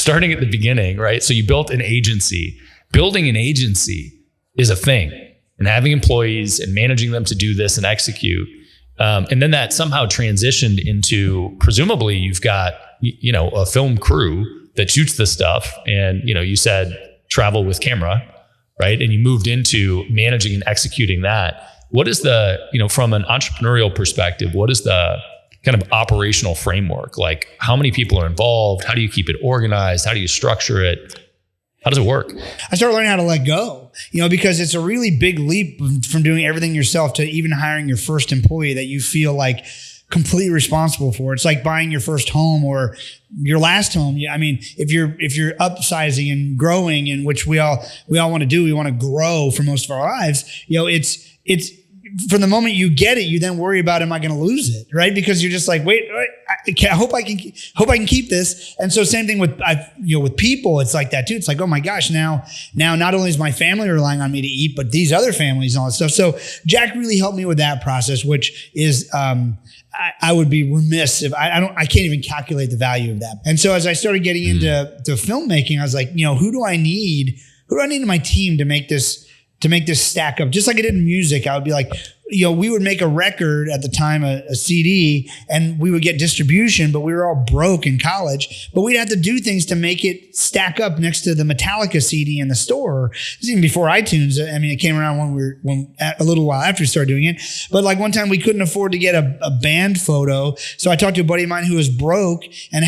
starting at the beginning, right? So you built an agency. Building an agency is a thing, and having employees and managing them to do this and execute. And then that somehow transitioned into, presumably you've got, a film crew that shoots this stuff. And, you said travel with camera, right? And you moved into managing and executing that. What is the, from an entrepreneurial perspective, what is the kind of operational framework? Like, how many people are involved? How do you keep it organized? How do you structure it? How does it work? I started learning how to let go, because it's a really big leap from doing everything yourself to even hiring your first employee that you feel like completely responsible for. It's like buying your first home or your last home. I mean, if you're upsizing and growing, and which we all want to do, we want to grow for most of our lives. It's from the moment you get it, you then worry about, am I going to lose it? Right? Because you're just like, wait, I hope I can keep this. And so same thing with people, it's like that too. It's like, oh my gosh, now not only is my family relying on me to eat, but these other families and all that stuff. So Jack really helped me with that process, which is, I would be remiss if I can't even calculate the value of that. And so as I started getting into filmmaking, I was like, who do I need in my team to make this stack up? Just like I did in music, I would be like, we would make a record at the time, a CD, and we would get distribution, but we were all broke in college. But we'd have to do things to make it stack up next to the Metallica CD in the store. This is even before iTunes. I mean, it came around when a little while after we started doing it. But like one time we couldn't afford to get a band photo. So I talked to a buddy of mine who was broke and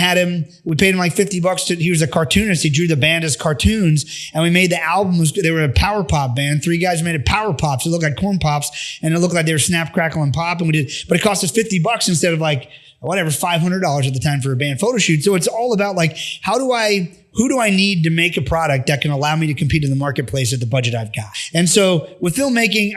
we paid him like $50 he was a cartoonist. He drew the band as cartoons, and we made the album. They were a power pop band. 3 guys made it power pops. It looked like corn pops, and it looked like they were snap, crackle, and pop. And but it cost us $50 instead of like whatever, $500 at the time for a band photo shoot. So it's all about like, who do I need to make a product that can allow me to compete in the marketplace at the budget I've got? And so with filmmaking,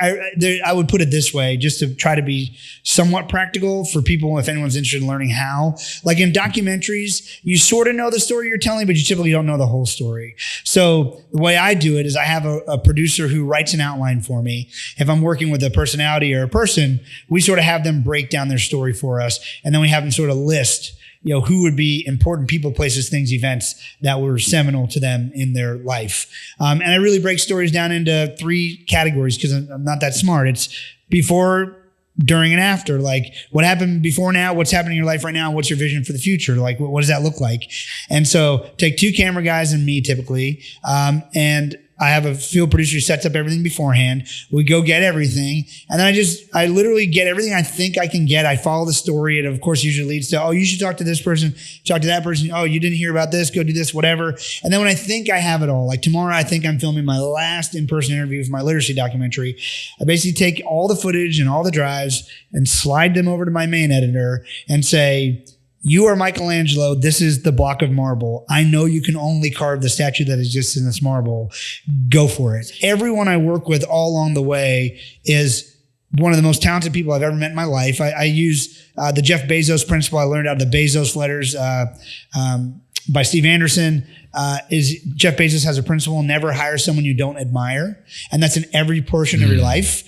I would put it this way, just to try to be somewhat practical for people, if anyone's interested in learning how. Like in documentaries, you sort of know the story you're telling, but you typically don't know the whole story. So the way I do it is I have a producer who writes an outline for me. If I'm working with a personality or a person, we sort of have them break down their story for us, and then we have them sort of list who would be important people, places, things, events that were seminal to them in their life. And I really break stories down into 3 categories because I'm not that smart. It's before, during, and after. Like, what happened before now, what's happening in your life right now, what's your vision for the future? Like, what does that look like? And so take 2 camera guys and me typically, and I have a field producer who sets up everything beforehand. We go get everything. And then I literally get everything I think I can get. I follow the story. It, of course, usually leads to, oh, you should talk to this person, talk to that person. Oh, you didn't hear about this, go do this, whatever. And then when I think I have it all, like tomorrow, I think I'm filming my last in-person interview for my literacy documentary. I basically take all the footage and all the drives and slide them over to my main editor and say, you are Michelangelo. This is the block of marble. I know you can only carve the statue that exists in this marble. Go for it. Everyone I work with all along the way is one of the most talented people I've ever met in my life. I use the Jeff Bezos principle I learned out of the Bezos letters by Steve Anderson. Is Jeff Bezos has a principle: never hire someone you don't admire. And that's in every portion of your life,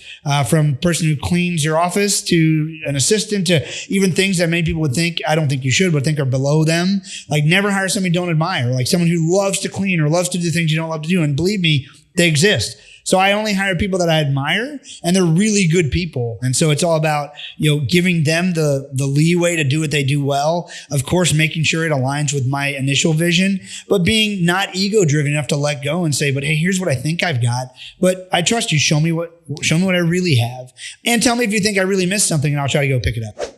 from the person who cleans your office to an assistant to even things that many people would think, I don't think you should, but think are below them. Like, never hire someone you don't admire, like someone who loves to clean or loves to do things you don't love to do. And believe me, they exist. So I only hire people that I admire, and they're really good people. And so it's all about, giving them the leeway to do what they do well. Of course, making sure it aligns with my initial vision, but being not ego driven enough to let go and say, but hey, here's what I think I've got, but I trust you. Show me what I really have, and tell me if you think I really missed something, and I'll try to go pick it up.